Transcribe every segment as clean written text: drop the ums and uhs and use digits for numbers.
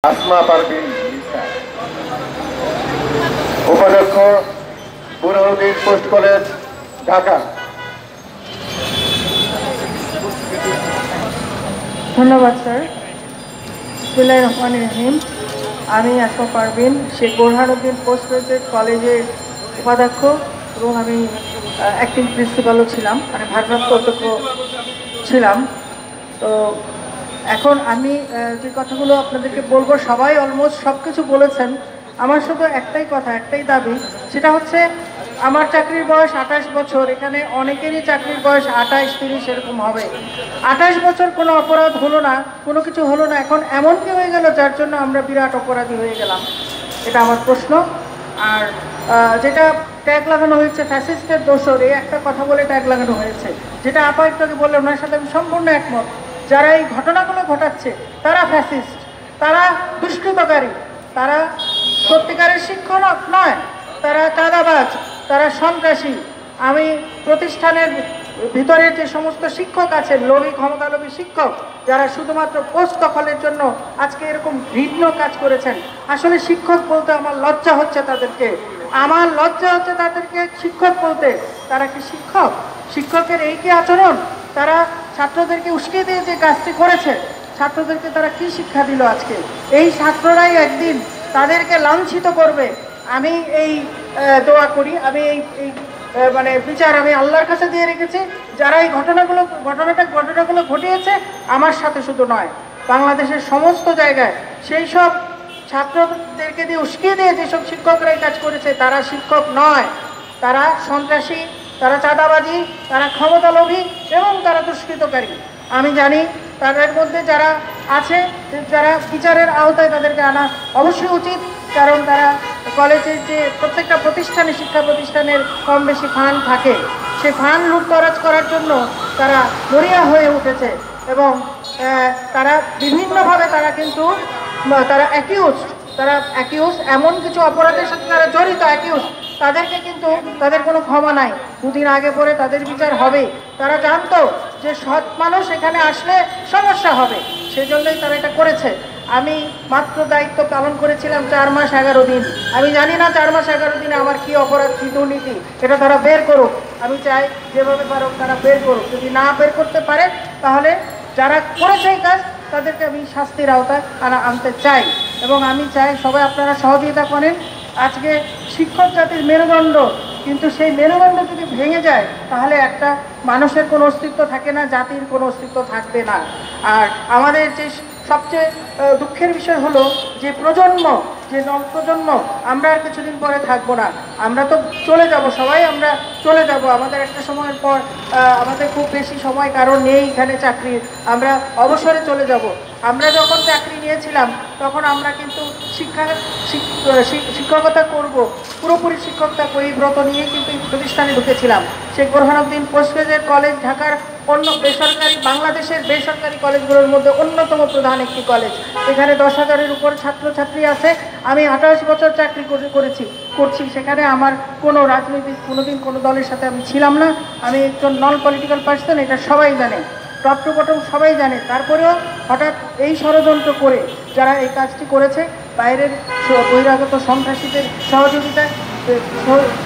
আসমা পারভিন, উপাধ্যক্ষ, Burhanuddin post college, Dhaka. ধন্যবাদ sir. বিসমিল্লাহির রহমানির রহিম। আমি আসমা পারভিন, শেখ বুরহানুদ্দিন পোস্ট গ্রাজুয়েট কলেজের উপাধ্যক্ষ এবং আমি অ্যাক্টিং প্রিন্সিপালও ছিলাম, মানে ভারপ্রাপ্ত অধ্যক্ষ ছিলাম। তো এখন আমি যে কথাগুলো আপনাদেরকে বলবো, সবাই অলমোস্ট সব কিছু বলেছেন। আমার শুধু একটাই কথা, একটাই দাবি, সেটা হচ্ছে আমার চাকরির বয়স 28 বছর, এখানে অনেকেরই চাকরির বয়স 28, 30 এরকম হবে। 28 বছর কোনো অপরাধ হলো না, কোনো কিছু হলো না, এখন এমন কি হয়ে গেল যার জন্য আমরা বিরাট অপরাধী হয়ে গেলাম? এটা আমার প্রশ্ন। আর যেটা ট্যাগ লাগানো হয়েছে ফ্যাসিস্টের দোষর, এই একটা কথা বলে ট্যাগ লাগানো হয়েছে, যেটা আপা একটু বললে, ওনার সাথে আমি সম্পূর্ণ একমত। যারা এই ঘটনাগুলো ঘটাচ্ছে তারা ফ্যাসিস্ট, তারা দুষ্কৃতকারী, তারা সত্যিকারের শিক্ষক নয়, তারা চাঁদাবাজ, তারা সন্ত্রাসী। আমি প্রতিষ্ঠানের ভিতরের যে সমস্ত শিক্ষক আছেন, লোভী ক্ষমতালোভী শিক্ষক, যারা শুধুমাত্র পোস্ট দখলের জন্য আজকে এরকম ভিন্ন কাজ করেছেন, আসলে শিক্ষক বলতে আমার লজ্জা হচ্ছে তাদেরকে, আমার লজ্জা হচ্ছে তাদেরকে শিক্ষক বলতে। তারা কি শিক্ষক? শিক্ষকের এই কি আচরণ? তারা ছাত্রদেরকে উস্কে দিয়ে যে কাজটি করেছে, ছাত্রদেরকে তারা কি শিক্ষা দিল আজকে? এই ছাত্ররাই একদিন তাদেরকে লাঞ্ছিত করবে। আমি এই দোয়া করি, আমি এই মানে বিচার আমি আল্লাহর কাছে দিয়ে রেখেছি। যারা এই ঘটনাগুলো ঘটিয়েছে, আমার সাথে শুধু নয়, বাংলাদেশের সমস্ত জায়গায় সেই সব ছাত্রদেরকে দিয়ে উস্কিয়ে দিয়ে যেসব শিক্ষকরা এই কাজ করেছে, তারা শিক্ষক নয়, তারা সন্ত্রাসী, তারা চাঁদাবাজি, তারা ক্ষমতালোভী এবং তারা দুষ্কৃতকারী। আমি জানি তাদের মধ্যে যারা আছে, যারা বিচারের আওতায়, তাদেরকে আনা অবশ্যই উচিত, কারণ তারা কলেজের যে প্রত্যেকটা প্রতিষ্ঠানে, শিক্ষা প্রতিষ্ঠানের কম বেশি ফান্ড থাকে, সে ফান্ড লুটতরাজ করার জন্য তারা মরিয়া হয়ে উঠেছে এবং তারা বিভিন্নভাবে তারা অ্যাকিউজ, এমন কিছু অপরাধের সাথে তারা জড়িত, তাদেরকে কিন্তু তাদের কোনো ক্ষমা নাই। দুদিন আগে পরে তাদের বিচার হবে। তারা জানতো যে সৎ মানুষ এখানে আসলে সমস্যা হবে, সেজন্যই তারা এটা করেছে। আমি মাত্র দায়িত্ব পালন করেছিলাম 4 মাস 11 দিন। আমি জানি না 4 মাস 11 দিনে আমার কি অপরাধ, কি দুর্নীতি, এটা তারা বের করুক। আমি চাই যেভাবে পারুক তারা বের করুক। যদি না বের করতে পারে, তাহলে যারা করেছে এই কাজ, তাদেরকে আমি শাস্তির আওতায় আনতে চাই। এবং আমি চাই সবাই আপনারা সহযোগিতা করেন। আজকে শিক্ষক জাতির মেরুদণ্ড, কিন্তু সেই মেরুদণ্ড যদি ভেঙে যায়, তাহলে একটা মানুষের কোনো অস্তিত্ব থাকে না, জাতির কোনো অস্তিত্ব থাকবে না। আর আমাদের যে সবচেয়ে দুঃখের বিষয় হলো যে নবপ্রজন্ম, আমরা আর কিছুদিন পরে থাকবো না, আমরা তো চলে যাব, সবাই আমরা চলে যাব। আমাদের একটা সময়ের পর আমাদের খুব বেশি সময় কারণ নেই এখানে চাকরির, আমরা অবসরে চলে যাব। আমরা যখন চাকরি নিয়েছিলাম, তখন আমরা কিন্তু শিক্ষকতা করব, পুরোপুরি শিক্ষকতা করি ব্রত নিয়ে কিন্তু এই প্রতিষ্ঠানে ঢুকেছিলাম। Sheikh Burhanuddin post graduate college ঢাকার বাংলাদেশের বেসরকারি কলেজগুলোর মধ্যে অন্যতম প্রধান একটি কলেজ। এখানে 10,000-এর উপর ছাত্রছাত্রী আছে। আমি 28 বছর চাকরি করছি। সেখানে আমার কোনো রাজনৈতিক কোনোদিন কোনো দলের সাথে আমি ছিলাম না। আমি একজন নন পলিটিক্যাল পার্সন, এটা সবাই জানে, টপ টু বটম সবাই জানে। তারপরেও হঠাৎ এই ষড়যন্ত্র করে যারা এই কাজটি করেছে, বাইরের বহিরাগত সন্ত্রাসীদের সহযোগিতায়,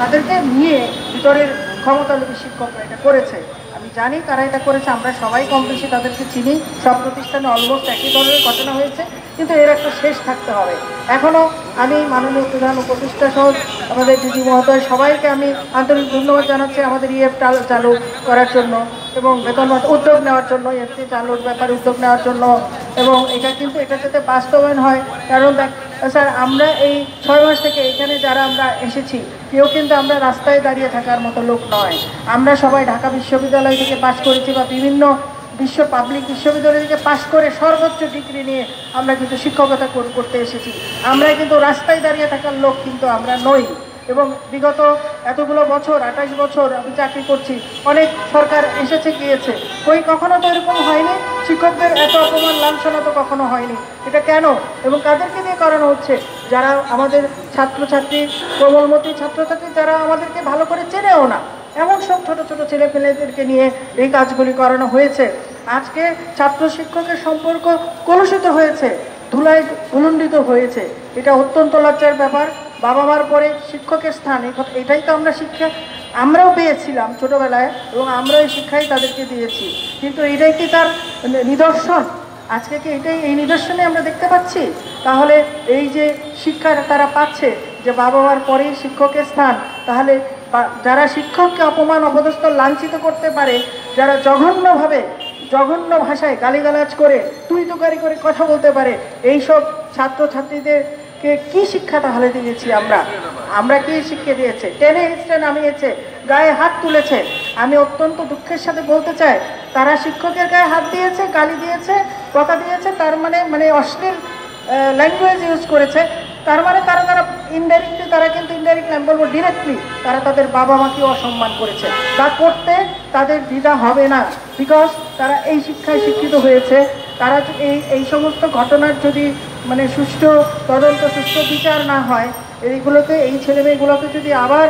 তাদেরকে নিয়ে ভিতরের ক্ষমতালোভী শিক্ষকরা এটা করেছে। আমি জানি তারা এটা করেছে, আমরা সবাই কম বেশি তাদেরকে চিনি। সব প্রতিষ্ঠানে অলমোস্ট একই ধরনের ঘটনা হয়েছে, কিন্তু এর একটা শেষ থাকতে হবে। এখনও আমি মাননীয় প্রধান উপদেষ্টা সহ আমাদের দিদি মহোদয় সবাইকে আমি আন্তরিক ধন্যবাদ জানাচ্ছি আমাদের ইএফ চালু করার জন্য এবং বেতন উদ্যোগ নেওয়ার জন্য, ইএফটি চালুর ব্যাপারে উদ্যোগ নেওয়ার জন্য। এবং এটা যাতে বাস্তবায়ন হয়, কারণ স্যার আমরা এই 6 মাস থেকে এখানে যারা আমরা এসেছি, কেউ কিন্তু আমরা রাস্তায় দাঁড়িয়ে থাকার মতো লোক নয়। আমরা সবাই ঢাকা বিশ্ববিদ্যালয় থেকে পাশ করেছি বা বিভিন্ন পাবলিক বিশ্ববিদ্যালয় থেকে পাশ করে সর্বোচ্চ ডিগ্রি নিয়ে আমরা কিন্তু শিক্ষকতা করতে এসেছি। আমরা কিন্তু রাস্তায় দাঁড়িয়ে থাকার লোক কিন্তু আমরা নই। এবং বিগত এতগুলো বছর, 28 বছর আমি চাকরি করছি, অনেক সরকার এসেছে গিয়েছে, কখনো তো এরকম হয়নি শিক্ষকদের এত অপমান লাঞ্ছনা তো কখনো হয়নি। এটা কেন এবং কাদেরকে দিয়ে করানো হচ্ছে? যারা আমাদের ছাত্রছাত্রী, কোমলমতি ছাত্রছাত্রী, যারা আমাদেরকে ভালো করে চেনেও না, এমন সব ছোট ছোট ছেলেপেলেদেরকে নিয়ে এই কাজগুলি করানো হয়েছে। আজকে ছাত্র শিক্ষকের সম্পর্ক কলুষিত হয়েছে। ধুলায় উলণ্ডিত হয়েছে। এটা অত্যন্ত লজ্জার ব্যাপার। বাবা মার পরে শিক্ষকের স্থান, এটাই তো আমরা শিক্ষা আমরাও পেয়েছিলাম ছোটোবেলায়, এবং আমরাও এই শিক্ষাই তাদেরকে দিয়েছি। কিন্তু এটাই কি তার নিদর্শন? আজকে কি এটাই এই নিদর্শনে আমরা দেখতে পাচ্ছি? তাহলে এই যে শিক্ষা তারা পাচ্ছে যে বাবা মার পরেই শিক্ষকের স্থান, তাহলে যারা শিক্ষককে অপমান অপদস্থ লাঞ্ছিত করতে পারে, যারা জঘন্য ভাষায় গালিগালাজ করে তুই তুকারি করে কথা বলতে পারে, এইসব ছাত্রছাত্রীদেরকে কি শিক্ষা তাহলে দিয়েছি আমরা কি শিক্ষা দিয়েছে? টেনে হিস্টে নামিয়েছে, গায়ে হাত তুলেছে। আমি অত্যন্ত দুঃখের সাথে বলতে চাই, তারা শিক্ষকের গায়ে হাত দিয়েছে, গালি দিয়েছে, বকা দিয়েছে, তার মানে অশ্লীল ল্যাঙ্গুয়েজ ইউজ করেছে, তার মানে তারা ইনডাইরেক্টলি, তারা কিন্তু ইনডাইরেক্টলি আমি বলবো ডিরেক্টলি তারা তাদের বাবা মাকেও অসম্মান করেছে। তা করতে তাদের দ্বিধা হবে না, বিকজ তারা এই শিক্ষায় শিক্ষিত হয়েছে। তারা এই সমস্ত ঘটনার যদি মানে সুষ্ঠু তদন্ত, সুষ্ঠু বিচার না হয়, এই ছেলেমেয়েগুলোকে যদি আবার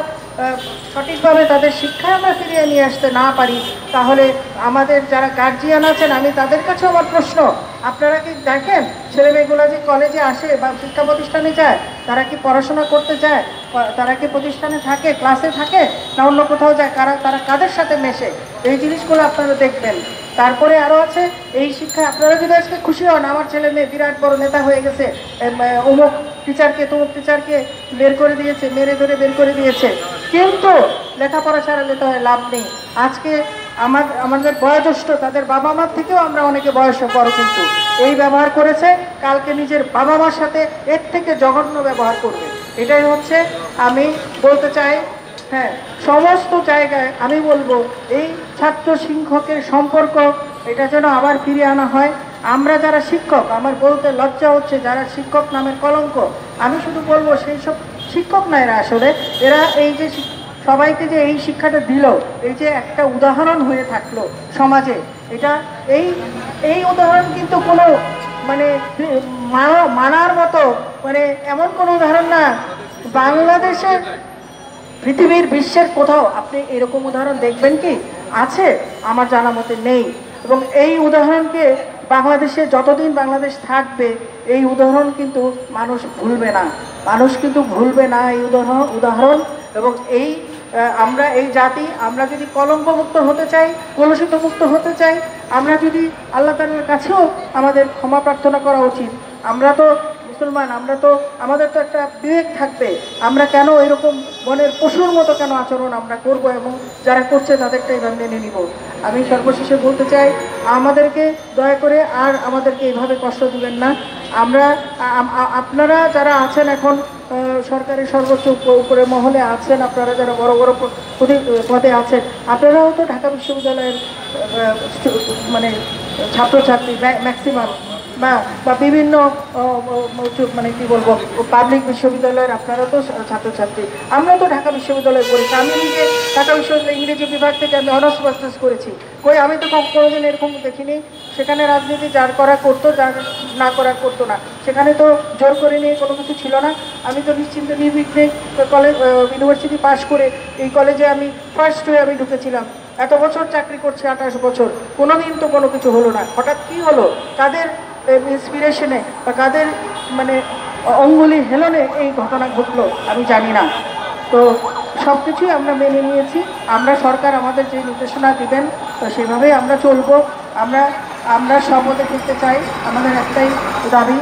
সঠিকভাবে তাদের শিক্ষায় আমরা ফিরিয়ে নিয়ে আসতে না পারি, তাহলে আমাদের যারা গার্জিয়ান আছেন, আমি তাদের কাছেও আমার প্রশ্ন, আপনারা কি দেখেন ছেলেমেয়েগুলো যে কলেজে আসে বা শিক্ষা প্রতিষ্ঠানে যায়, তারা কি পড়াশোনা করতে যায়? তারা কি প্রতিষ্ঠানে থাকে, ক্লাসে থাকে, না অন্য কোথাও যায়? তারা কাদের সাথে মেশে? এই জিনিসগুলো আপনারা দেখবেন। তারপরে আরও আছে, এই শিক্ষায় আপনারা যদি আজকে খুশি হন আমার ছেলে মেয়ে বিরাট বড় নেতা হয়ে গেছে, অমুক টিচারকে তমুক টিচারকে বের করে দিয়েছে, মেরে ধরে বের করে দিয়েছে, কিন্তু লেখাপড়া ছাড়া যেতে হয় লাভ নেই। আজকে আমাদের বয়োজ্যেষ্ঠ, তাদের বাবা মার থেকেও আমরা অনেকে বয়সে বড়, কিন্তু এই ব্যবহার করেছে, কালকে নিজের বাবা মার সাথে এর থেকে জঘন্য ব্যবহার করবে। এটাই হচ্ছে আমি বলতে চাই। হ্যাঁ, সমস্ত জায়গায় আমি বলবো এই ছাত্র শিক্ষকের সম্পর্ক এটা যেন আবার ফিরিয়ে আনা হয়। আমরা যারা শিক্ষক, আমার বলতে লজ্জা হচ্ছে, যারা শিক্ষক নামের কলঙ্ক, আমি শুধু বলবো সেই সব শিক্ষক না এরা, আসলে এরা এই যে সবাইকে যে এই শিক্ষাটা দিল, এই যে একটা উদাহরণ হয়ে থাকলো সমাজে, এটা এই উদাহরণ কিন্তু কোনো মানে মানার মতো মানে এমন কোনো উদাহরণ না। বাংলাদেশের, পৃথিবীর, বিশ্বের কোথাও আপনি এরকম উদাহরণ দেখবেন কি? আছে? আমার জানা মতে নেই। এবং এই উদাহরণকে বাংলাদেশে যতদিন বাংলাদেশ থাকবে, এই উদাহরণ কিন্তু মানুষ ভুলবে না এই উদাহরণ। এবং আমরা এই জাতি, আমরা যদি কলঙ্কমুক্ত হতে চাই, কলুষিত মুক্ত হতে চাই, আমরা যদি আল্লাহ তাআলার কাছেও আমাদের ক্ষমা প্রার্থনা করা উচিত। আমরা তো মুসলমান, আমাদের তো একটা বিবেক থাকবে। আমরা কেন এরকম বনের পশুর মতো কেন আচরণ আমরা করব, এবং যারা করছে তাদেরটাই আমরা মেনে নিব? আমি সর্বশেষে বলতে চাই, আমাদেরকে দয়া করে আর আমাদেরকে এইভাবে কষ্ট দিবেন না। আপনারা যারা আছেন এখন সরকারের সর্বোচ্চ উপরে মহলে আছেন, আপনারা যারা বড় বড় পদে আছেন, আপনারাও তো ঢাকা বিশ্ববিদ্যালয়ের মানে ছাত্রছাত্রী ম্যাক্সিমাম, বা বিভিন্ন মানে কি বলবো পাবলিক বিশ্ববিদ্যালয়ের আপনারা তো ছাত্রছাত্রী। আমরা তো ঢাকা বিশ্ববিদ্যালয়ে পড়েছি, আমি নিজে ঢাকা বিশ্ববিদ্যালয় ইংরেজি বিভাগ থেকে আমি অনার্স মাস্টার্স করেছি। আমি তো কোনোদিন এরকম দেখিনি। সেখানে রাজনীতি যার করা করতো, যার না করা করতো না। সেখানে তো জোর করে নিয়ে কোনো কিছু ছিল না। আমি তো নিশ্চিন্ত নির্বিঘ্নে কলেজ ইউনিভার্সিটি পাশ করে এই কলেজে আমি ফার্স্ট হয়ে আমি ঢুকেছিলাম। এত বছর চাকরি করছি, 28 বছর, কোনোদিন তো কোনো কিছু হলো না। হঠাৎ কী হলো, কাদের ইন্সপিরেশনে বা কাদের মানে অঙ্গুলি হেলনে এই ঘটনা ঘটলো আমি জানি না। তো সব কিছুই আমরা মেনে নিয়েছি। সরকার আমাদের যে নির্দেশনা দিবেন তো সেভাবেই আমরা চলবো। আমরা শপথে ফিরতে চাই। আমাদের একটাই দাবি,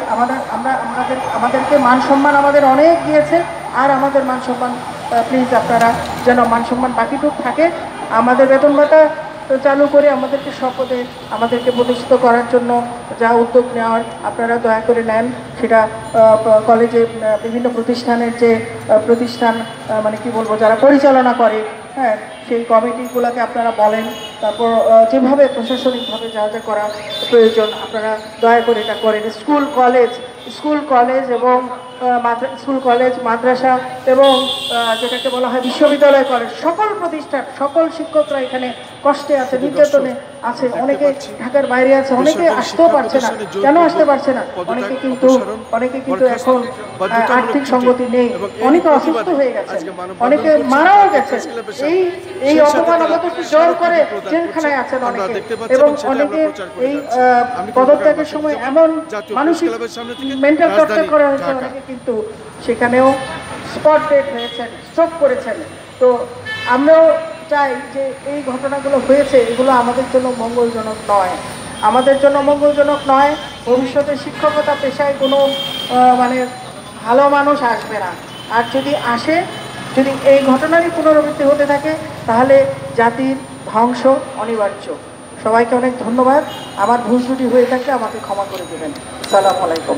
আমাদেরকে মান সম্মান আমাদের অনেক দিয়েছে, আর আমাদের মান সম্মান প্লিজ আপনারা যেন মান সম্মান বাকিটুক থাকে। আমাদের বেতন ভাতা চালু করে আমাদেরকে শপথে আমাদেরকে প্রতিষ্ঠিত করার জন্য যা উদ্যোগ নেওয়ার আপনারা দয়া করে নেন। সেটা কলেজে বিভিন্ন প্রতিষ্ঠানের যে প্রতিষ্ঠান মানে কি বলবো যারা পরিচালনা করে, হ্যাঁ, সেই কমিটিগুলোকে আপনারা বলেন। তারপর যেভাবে প্রশাসনিকভাবে যা যা করা প্রয়োজন আপনারা দয়া করে এটা করেন। স্কুল কলেজ এবং মাদ্রাসা এবং যেটাকে বলা হয় বিশ্ববিদ্যালয় কলেজ, সকল প্রতিষ্ঠান, সকল শিক্ষকরা এখানে কষ্টে আছে, নির্যাতনে আছে, অনেকে ঢাকার বাইরে আছে, অনেকে আসতেও পারছে না। কেন আসতে পারছে না? অনেকে কিন্তু এখন আর্থিক সঙ্গতি নেই, অনেকে অসুস্থ হয়ে গেছে, অনেকে মারাও গেছে। এই অপমান অবদস্থ জোর করে জেলখানায় আছেন অনেকে, এবং অনেকে এই পদত্যাগের সময় এমন মানসিক মেন্টাল টর্চার করা হয়েছে, অনেকে কিন্তু সেখানেও স্পট ডেড হয়েছেন, স্ট্রোক করেছেন। তো আমরাও চাই যে এই ঘটনাগুলো হয়েছে, এগুলো আমাদের জন্য মঙ্গলজনক নয়, আমাদের জন্য মঙ্গলজনক নয়। ভবিষ্যতে শিক্ষকতা পেশায় কোনো মানে ভালো মানুষ আসবে না। আর যদি আসে, যদি এই ঘটনারই পুনরাবৃত্তি হতে থাকে, তাহলে জাতির ধ্বংস অনিবার্য। সবাইকে অনেক ধন্যবাদ। আমার ভুল ত্রুটি হয়ে থাকলে আমাকে ক্ষমা করে দেবেন। আসসালামু আলাইকুম।